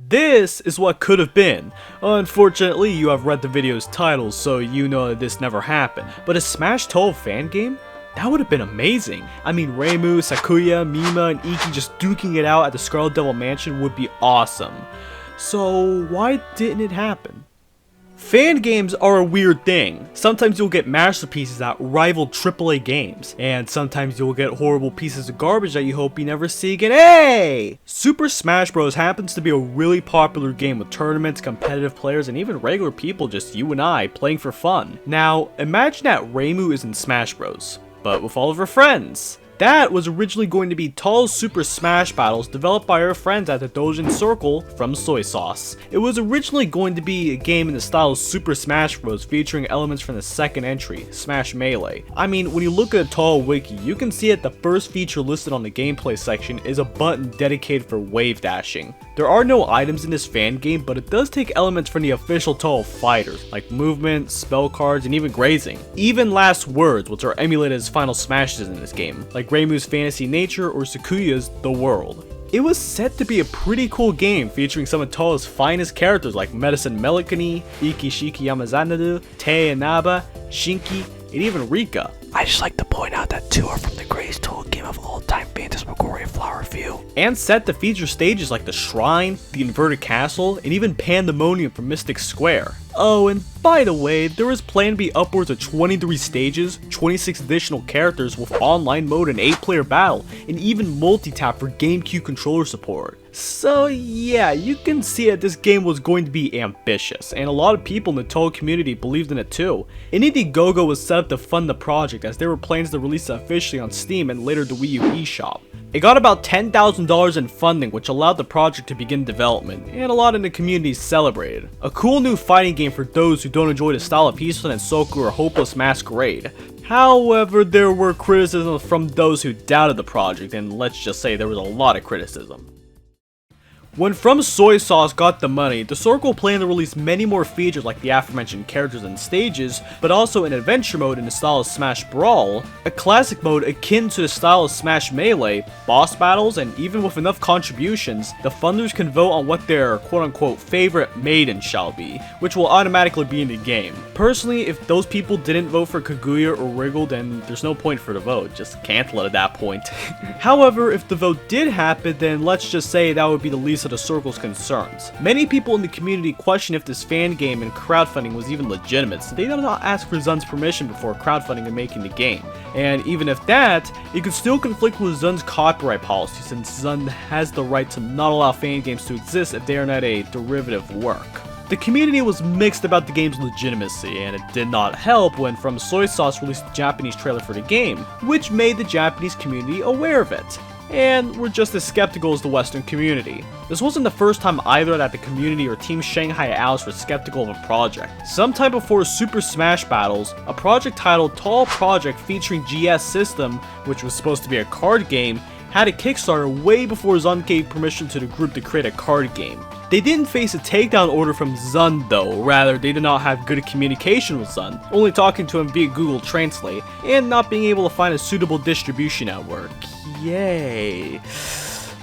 This is what could have been. Unfortunately, you have read the video's title, so you know that this never happened. But a Smash Touhou fan game? That would have been amazing. I mean, Reimu, Sakuya, Mima, and Iki just duking it out at the Scarlet Devil Mansion would be awesome. So why didn't it happen? Fan games are a weird thing. Sometimes you'll get masterpieces that rival AAA games, and sometimes you'll get horrible pieces of garbage that you hope you never see again. Hey! Super Smash Bros. Happens to be a really popular game with tournaments, competitive players, and even regular people, just you and I, playing for fun. Now, imagine that Reimu is in Smash Bros, but with all of her friends. That was originally going to be Touhou's Super Smash Battles developed by our friends at the Hisoutensoku from Soy Sauce. It was originally going to be a game in the style of Super Smash Bros. Featuring elements from the second entry, Smash Melee. I mean, when you look at the Touhou wiki, you can see that the first feature listed on the gameplay section is a button dedicated for wave dashing. There are no items in this fan game, but it does take elements from the official Touhou fighters, like movement, spell cards, and even grazing. Even last words, which are emulated as final smashes in this game, like Reimu's Fantasy Nature or Sakuya's The World. It was set to be a pretty cool game featuring some of Touhou's finest characters like Medicine Melikani, Ikishiki Yamazanadu, Tei Inaba, Shinki, and even Rika. I just like to point out that two are from the greatest Touhou game of all time, Phantasmagoria Flower View. And set to feature stages like the Shrine, the Inverted Castle, and even Pandemonium from Mystic Square. Oh, and by the way, there is planned to be upwards of 23 stages, 26 additional characters with online mode and 8-player battle, and even multi-tap for GameCube controller support. So yeah, you can see that this game was going to be ambitious, and a lot of people in the Touhou community believed in it too. And Indiegogo was set up to fund the project as there were plans to release it officially on Steam and later the Wii U eShop. It got about $10,000 in funding, which allowed the project to begin development, and a lot in the community celebrated. A cool new fighting game for those who don't enjoy the style of Hisoutensoku or Hopeless Masquerade. However, there were criticisms from those who doubted the project, and let's just say there was a lot of criticism. When From Soy Sauce got the money, the circle planned to release many more features like the aforementioned characters and stages, but also an adventure mode in the style of Smash Brawl, a classic mode akin to the style of Smash Melee, boss battles, and even with enough contributions, the funders can vote on what their quote-unquote favorite maiden shall be, which will automatically be in the game. Personally, if those people didn't vote for Kaguya or Wriggle, then there's no point for the vote, just cancel it at that point. However, if the vote did happen, then let's just say that would be the least of the circle's concerns. Many people in the community question if this fan game and crowdfunding was even legitimate, so they did not ask for Zun's permission before crowdfunding and making the game. And even if that, it could still conflict with Zun's copyright policy, since Zun has the right to not allow fan games to exist if they are not a derivative work. The community was mixed about the game's legitimacy, and it did not help when From Soy Sauce released the Japanese trailer for the game, which made the Japanese community aware of it, and were just as skeptical as the Western community. This wasn't the first time either that the community or Team Shanghai Alice were skeptical of a project. Sometime before Super Smash Battles, a project titled Tall Project featuring GS System, which was supposed to be a card game, had a Kickstarter way before Zun gave permission to the group to create a card game. They didn't face a takedown order from Zun though, rather they did not have good communication with Zun, only talking to him via Google Translate, and not being able to find a suitable distribution network. Yay.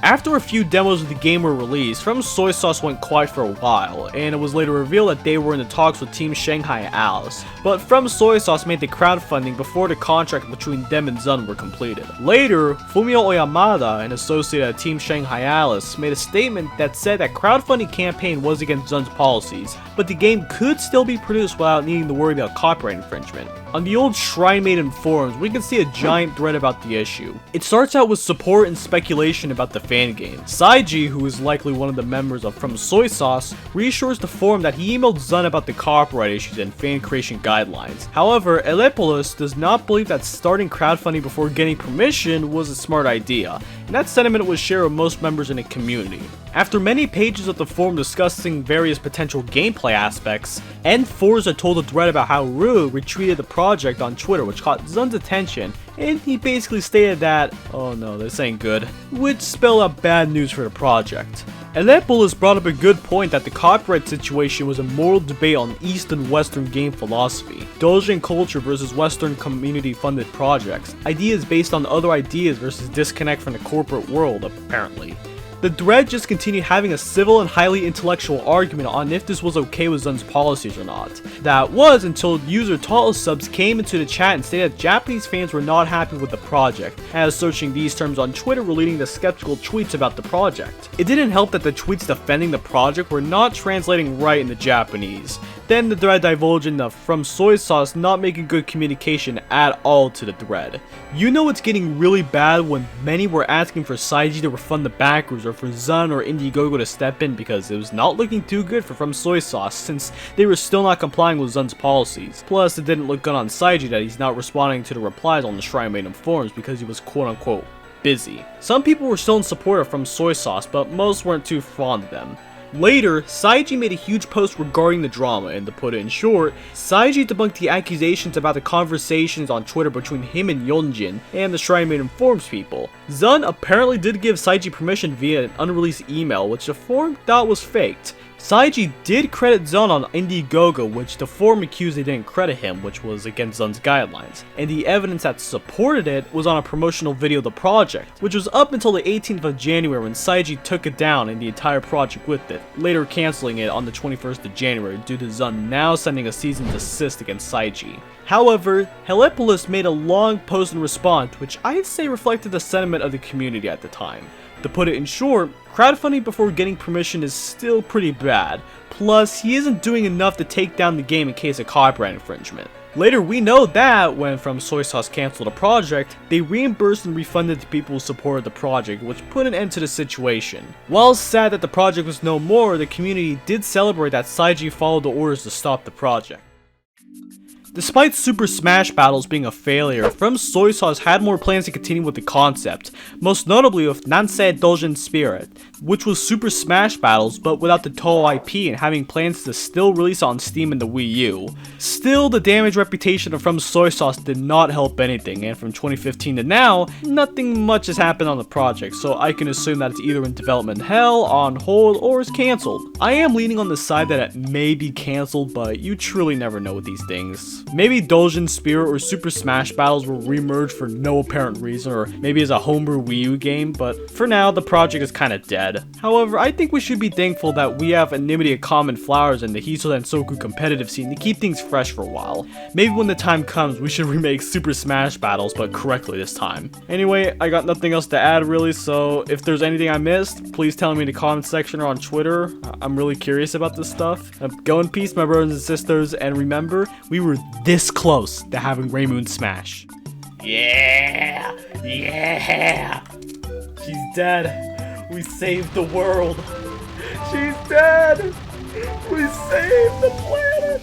After a few demos of the game were released, From Soy Sauce went quiet for a while, and it was later revealed that they were in the talks with Team Shanghai Alice. But From Soy Sauce made the crowdfunding before the contract between them and Zun were completed. Later, Fumio Oyamada, an associate at Team Shanghai Alice, made a statement that said that crowdfunding campaign was against Zun's policies, but the game could still be produced without needing to worry about copyright infringement. On the old Shrine Maiden forums, we can see a giant thread about the issue. It starts out with support and speculation about the fan game. Saiji, who is likely one of the members of From Soy Sauce, reassures the forum that he emailed Zun about the copyright issues and fan creation guidelines. However, Elepolis does not believe that starting crowdfunding before getting permission was a smart idea, and that sentiment was shared with most members in the community. After many pages of the forum discussing various potential gameplay aspects, N4za told a thread about how Ru retweeted the project on Twitter, which caught Zun's attention, and he basically stated that, oh no, this ain't good, which spelled out bad news for the project. Elepolis brought up a good point that the copyright situation was a moral debate on East and Western game philosophy, Doujin culture versus Western community-funded projects, ideas based on other ideas versus disconnect from the corporate world, apparently. The thread just continued having a civil and highly intellectual argument on if this was okay with Zun's policies or not. That was until user Touhou came into the chat and stated that Japanese fans were not happy with the project, as searching these terms on Twitter were leading to skeptical tweets about the project. It didn't help that the tweets defending the project were not translating right into Japanese. Then the thread divulged into From Soy Sauce not making good communication at all to the thread. You know it's getting really bad when many were asking for Saiji to refund the backers or for Zun or Indiegogo to step in because it was not looking too good for From Soy Sauce since they were still not complying with Zun's policies. Plus it didn't look good on Saiji that he's not responding to the replies on the Shrine Maiden forums because he was quote unquote busy. Some people were still in support of From Soy Sauce, but most weren't too fond of them. Later, Saiji made a huge post regarding the drama, and to put it in short, Saiji debunked the accusations about the conversations on Twitter between him and Yeonjin and the Shrine Maiden forums people. Zun apparently did give Saiji permission via an unreleased email, which the forum thought was faked. Saiji did credit Zun on Indiegogo, which the forum accused they didn't credit him, which was against Zun's guidelines, and the evidence that supported it was on a promotional video of the project, which was up until the 18th of January when Saiji took it down and the entire project with it, later cancelling it on the 21st of January due to Zun now sending a cease and desist against Saiji. However, Helepolis made a long post in response, which I'd say reflected the sentiment of the community at the time. To put it in short, crowdfunding before getting permission is still pretty bad, plus he isn't doing enough to take down the game in case of copyright infringement. Later we know that when From Soy Sauce cancelled the project, they reimbursed and refunded the people who supported the project, which put an end to the situation. While sad that the project was no more, the community did celebrate that Saiji followed the orders to stop the project. Despite Super Smash Battles being a failure, From Soy Sauce had more plans to continue with the concept, most notably with Nansei Doujin Spirit, which was Super Smash Battles but without the Touhou IP and having plans to still release on Steam and the Wii U. Still, the damaged reputation of From Soy Sauce did not help anything, and from 2015 to now, nothing much has happened on the project, so I can assume that it's either in development hell, on hold, or is cancelled. I am leaning on the side that it may be cancelled, but you truly never know with these things. Maybe Doujin Spirit or Super Smash Battles will remerge for no apparent reason, or maybe as a homebrew Wii U game, but for now the project is kinda dead. However, I think we should be thankful that we have Anonymity of Common Flowers and the Hisoutensoku competitive scene to keep things fresh for a while. Maybe when the time comes we should remake Super Smash Battles, but correctly this time. Anyway, I got nothing else to add really, so if there's anything I missed, please tell me in the comment section or on Twitter. I'm really curious about this stuff. Go in peace my brothers and sisters, and remember, we were this close to having Raymoon Smash. Yeah! Yeah! She's dead. We saved the world. She's dead. We saved the planet.